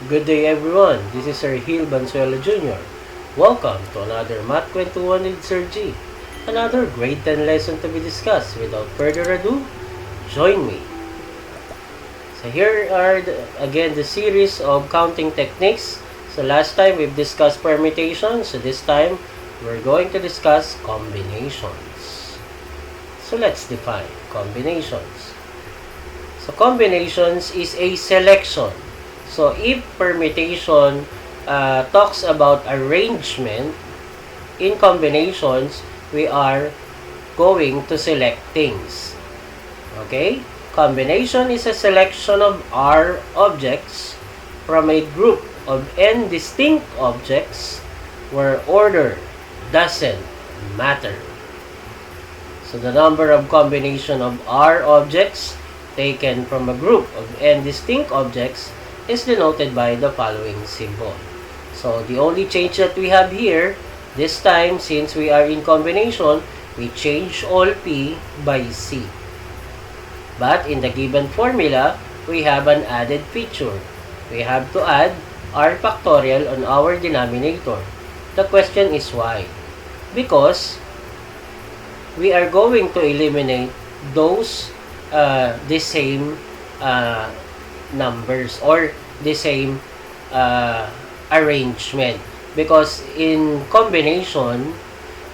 Good day everyone, this is Sir Gil Bansuelo Jr. Welcome to another Math Kwentuhan with Sir G. Another grade 10 lesson to be discussed. Without further ado, join me. So here are again the series of counting techniques. So last time we've discussed permutations, so this time we're going to discuss combinations. So let's define combinations. So combinations is a selection. So if permutation talks about arrangement, in combinations, we are going to select things. Okay? Combination is a selection of R objects from a group of N distinct objects where order doesn't matter. So the number of combination of R objects taken from a group of N distinct objects is denoted by the following symbol. So the only change that we have here, this time since we are in combination, we change all P by C. But in the given formula, we have an added feature. We have to add R factorial on our denominator. The question is why? Because we are going to eliminate those the same numbers or the same arrangement, because in combination,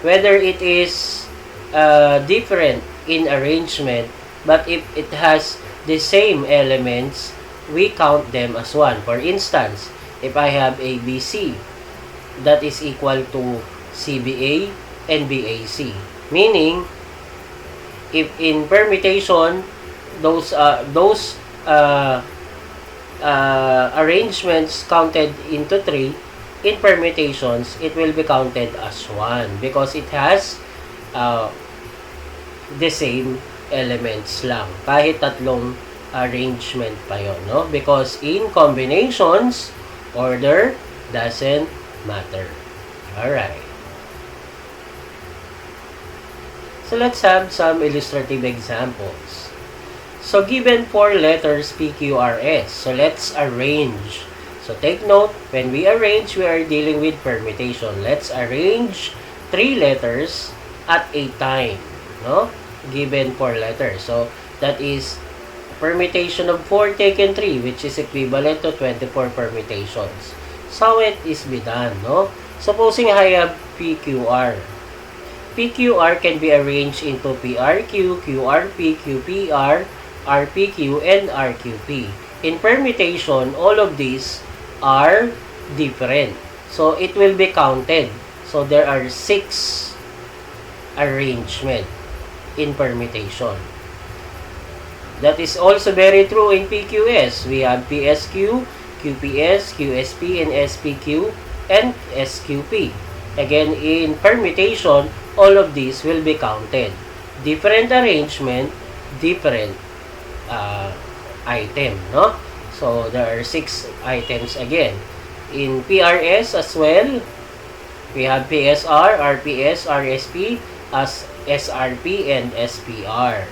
whether it is different in arrangement, but if it has the same elements, we count them as one. For instance, if I have ABC, that is equal to CBA and BAC, meaning if in permutation those arrangements counted into 3, in permutations, it will be counted as 1 because it has the same elements lang. Kahit tatlong arrangement pa yon, no? Because in combinations, order doesn't matter. Alright. So let's have some illustrative examples. So, given 4 letters PQRS. So, let's arrange. So, take note, when we arrange, we are dealing with permutation. Let's arrange 3 letters at a time. No? Given 4 letters. So, that is permutation of 4 taken 3, which is equivalent to 24 permutations. So, it is be done, no? Supposing I have PQR. PQR can be arranged into PRQ, QRP, QPR, RPQ, and RQP. In permutation, all of these are different. So, it will be counted. So, there are 6 arrangements in permutation. That is also very true in PQS. We have PSQ, QPS, QSP, and SPQ, and SQP. Again, in permutation, all of these will be counted. Different arrangement, different item, no? So, there are 6 items again. In PRS as well, we have PSR, RPS, RSP, as SRP, and SPR.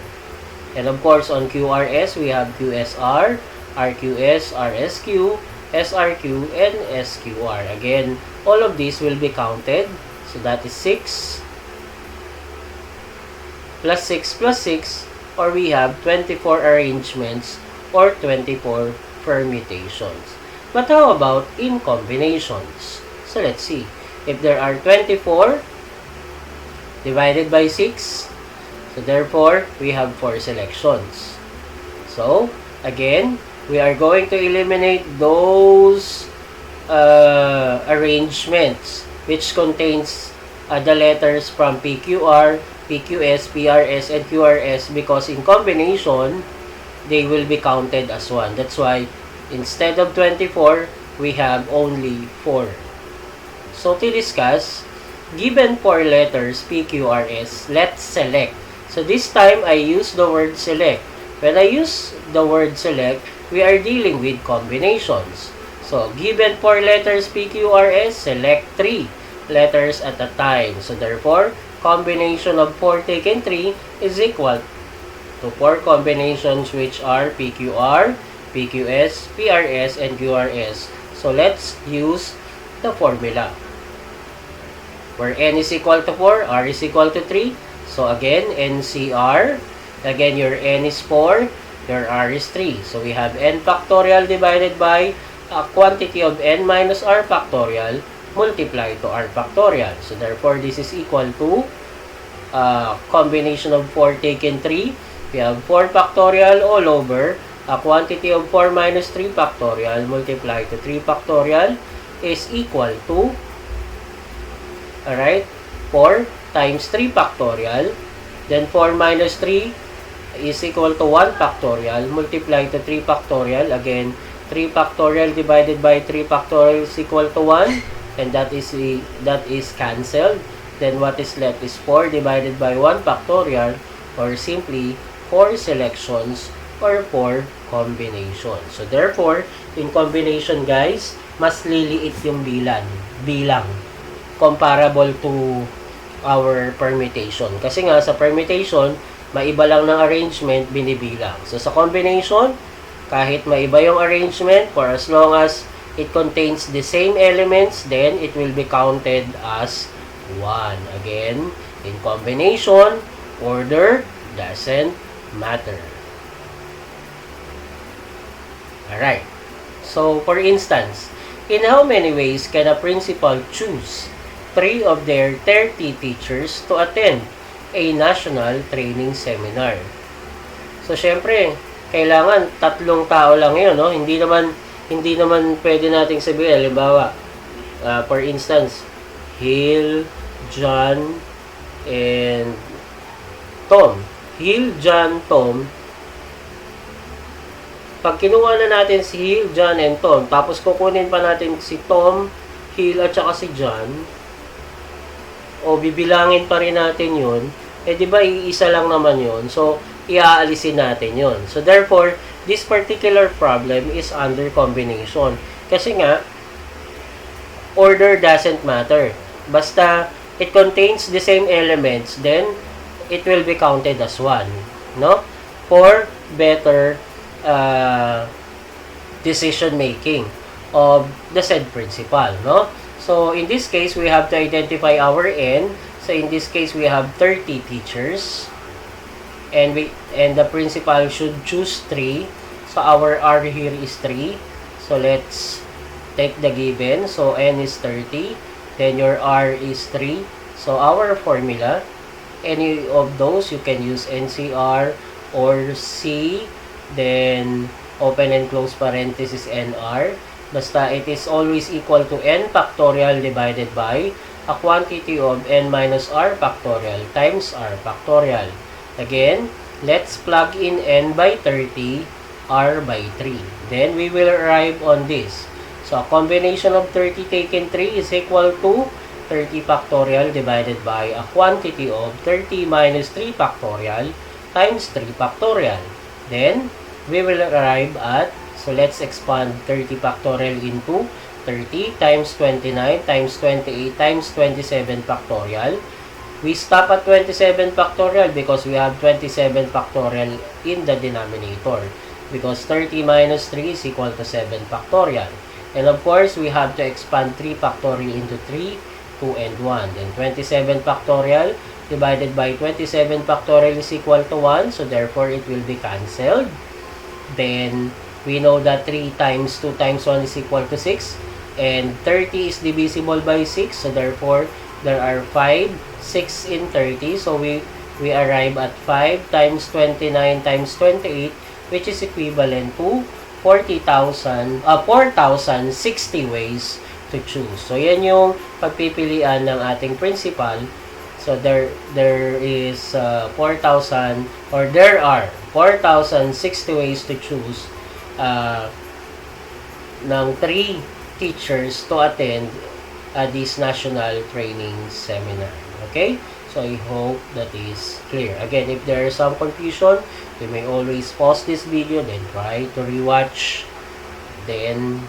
And of course, on QRS, we have QSR, RQS, RSQ, SRQ, and SQR. Again, all of these will be counted. So, that is 6 plus 6 plus 6, or we have 24 arrangements or 24 permutations. But how about in combinations? So let's see. If there are 24 divided by 6, so therefore we have 4 selections. So again, we are going to eliminate those arrangements which contains the letters from PQR, PQS, PRS, and QRS, because in combination, they will be counted as 1. That's why, instead of 24, we have only 4. So, to discuss, given 4 letters PQRS, let's select. So, this time, I use the word select. When I use the word select, we are dealing with combinations. So, given 4 letters PQRS, select 3 letters at a time. So, therefore, combination of 4 taken 3 is equal to 4 combinations which are PQR, PQS, PRS, and QRS. So let's use the formula. Where n is equal to 4, r is equal to 3. So again, NCR. Again, your n is 4, your r is 3. So we have n factorial divided by a quantity of n minus r factorial multiplied to r factorial. So therefore, this is equal to combination of 4 taken 3. We have 4 factorial all over a quantity of 4 minus 3 factorial multiplied to 3 factorial is equal to, alright, 4 times 3 factorial. Then 4 minus 3 is equal to 1 factorial multiplied to 3 factorial. Again, 3 factorial divided by 3 factorial is equal to 1. And that is cancelled. Then what is left is 4 divided by 1 factorial, or simply 4 selections or 4 combinations. So therefore, in combination guys, mas liliit yung bilang comparable to our permutation. Kasi nga sa permutation, maiba lang ng arrangement, binibilang. So sa combination, kahit maiba yung arrangement, for as long as it contains the same elements, then it will be counted as 1. Again, in combination, order doesn't matter. Alright. So, for instance, in how many ways can a principal choose 3 of their 30 teachers to attend a national training seminar? So, syempre, kailangan 3 tao lang yun, no? Hindi naman pwede nating sabihin, halimbawa, for instance, Hill, John, and Tom. Hill, John, Tom. Pag kinuha na natin si Hill, John, and Tom, tapos kukunin pa natin si Tom, Hill, at saka si John, o bibilangin pa rin natin yun, eh di ba iisa lang naman yun? So, iaalisin natin yun. So, therefore, this particular problem is under combination. Kasi nga, order doesn't matter. Basta, it contains the same elements, then, it will be counted as 1. No? For better decision making of the said principal, no? So in this case we have to identify our n. So in this case we have 30 teachers, and the principal should choose 3. So our r here is 3. So let's take the given. So n is 30, then your r is 3. So our formula, any of those you can use NCR or C, then open and close parenthesis NR. Basta it is always equal to n factorial divided by a quantity of n minus r factorial times r factorial. Again, let's plug in n by 30, r by 3. Then we will arrive on this. So a combination of 30 taken 3 is equal to 30 factorial divided by a quantity of 30 minus 3 factorial times 3 factorial. Then, we will arrive at, so let's expand 30 factorial into 30 times 29 times 28 times 27 factorial. We stop at 27 factorial because we have 27 factorial in the denominator. Because 30 minus 3 is equal to 7 factorial. And of course, we have to expand 3 factorial into 3, 2, and 1. Then 27 factorial divided by 27 factorial is equal to 1. So therefore, it will be cancelled. Then, we know that 3 times 2 times 1 is equal to 6. And 30 is divisible by 6. So therefore, there are 5, 6 in 30. So we arrive at 5 times 29 times 28, which is equivalent to 4,060 ways to choose. So yan yung pagpipilian ng ating principal. So there is 4,000 or there are 4,060 ways to choose ng 3 teachers to attend this national training seminar. Okay? So I hope that is clear. Again, if there is some confusion, you may always pause this video, then try to rewatch. Then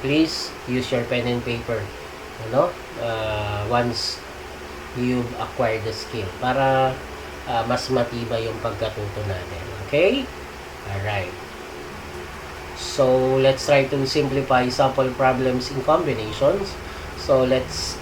please use your pen and paper, once you've acquired the skill para mas matibay yung pagkatuto natin. Okay? Alright. So let's try to simplify sample problems in combinations. So let's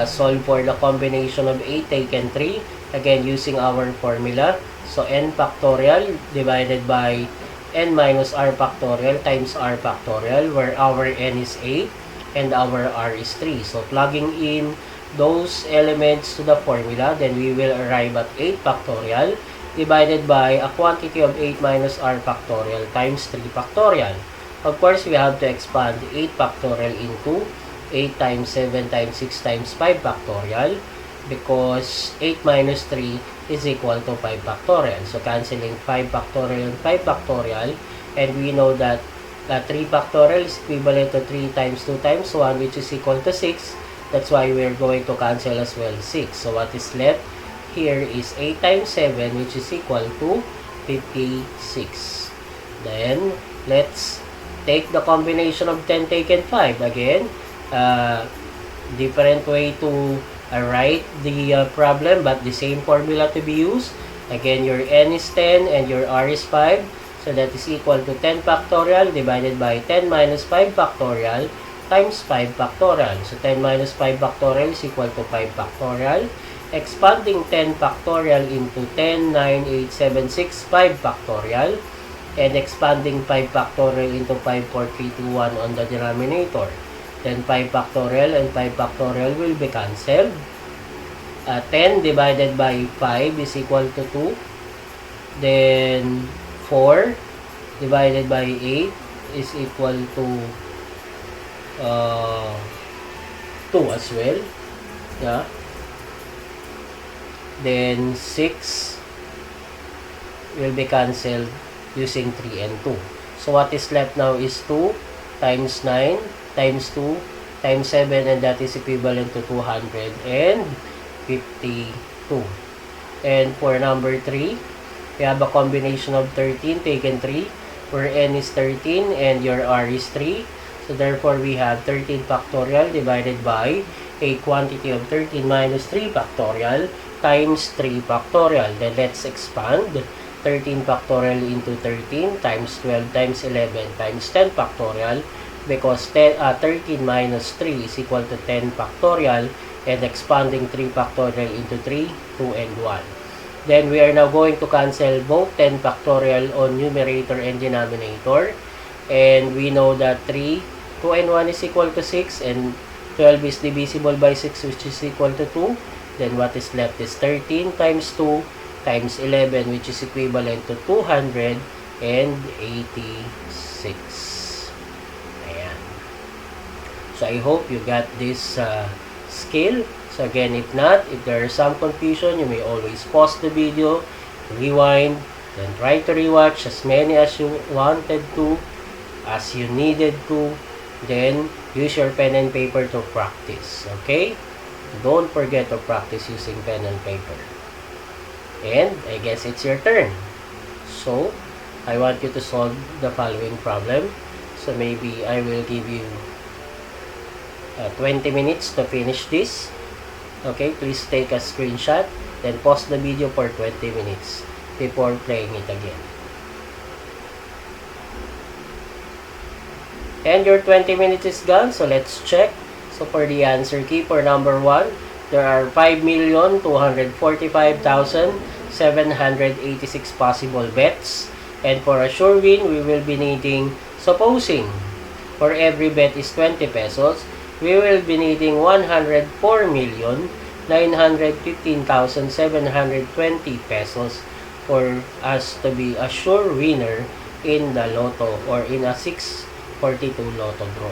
solve for the combination of 8 taken 3. Again, using our formula. So n factorial divided by n minus r factorial times r factorial, where our n is 8 and our r is 3. So plugging in those elements to the formula, then we will arrive at 8 factorial divided by a quantity of 8 minus r factorial times 3 factorial. Of course, we have to expand 8 factorial into 8 times 7 times 6 times 5 factorial, because 8 minus 3 is equal to 5 factorial. So canceling 5 factorial and 5 factorial, and we know that 3 factorial is equivalent to 3 times 2 times 1, which is equal to 6. That's why we're going to cancel as well 6. So what is left here is 8 times 7, which is equal to 56. Then let's take the combination of 10 taken 5. Again, different way to write the problem, but the same formula to be used. Again, your n is 10 and your r is 5. So that is equal to 10 factorial divided by 10 minus 5 factorial times 5 factorial. So 10 minus 5 factorial is equal to 5 factorial. Expanding 10 factorial into 10, 9, 8, 7, 6, 5 factorial. And expanding 5 factorial into 5, 4, 3, 2, 1 on the denominator. Then 5 factorial and 5 factorial will be cancelled. 10 divided by 5 is equal to 2. Then 4 divided by 8 is equal to 2 as well. Yeah. Then 6 will be cancelled using 3 and 2. So what is left now is 2 times 9 times 2 times 7, and that is equivalent to 252. And for number 3, we have a combination of 13 taken 3, where n is 13 and your r is 3. So therefore, we have 13 factorial divided by a quantity of 13 minus 3 factorial times 3 factorial. Then let's expand 13 factorial into 13 times 12 times 11 times 10 factorial, because 13 minus 3 is equal to 10 factorial, and expanding 3 factorial into 3, 2 and 1. Then we are now going to cancel both 10 factorial on numerator and denominator. And we know that 3, 2 and 1 is equal to 6, and 12 is divisible by 6, which is equal to 2. Then what is left is 13 times 2 times 11, which is equivalent to 286. Ayan. So I hope you got this skill. So again, if not, if there is some confusion, you may always pause the video, rewind, then try to rewatch as many as you wanted to, as you needed to. Then use your pen and paper to practice. Okay? Don't forget to practice using pen and paper. And I guess it's your turn. So I want you to solve the following problem. So maybe I will give you 20 minutes to finish this. Okay, please take a screenshot, then pause the video for 20 minutes before playing it again. And your 20 minutes is gone, so let's check. So for the answer key for number 1, there are 5,245,786 possible bets. And for a sure win, we will be needing, supposing for every bet is 20 pesos, we will be needing 104,915,720 pesos for us to be a sure winner in the lotto or in a 642 lotto draw.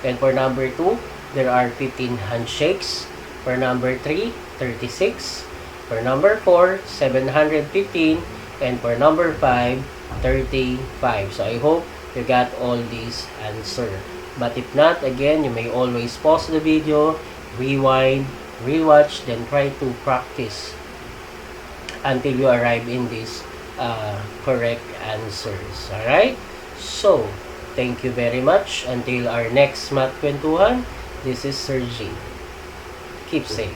And for number 2, there are 15 handshakes. For number 3, 36. For number 4, 715. And for number 5, 35. So I hope you got all these answers. But if not, again, you may always pause the video, rewind, rewatch, then try to practice until you arrive in these correct answers. Alright? So, thank you very much. Until our next Math Kwentuhan, this is Sir G. Keep safe.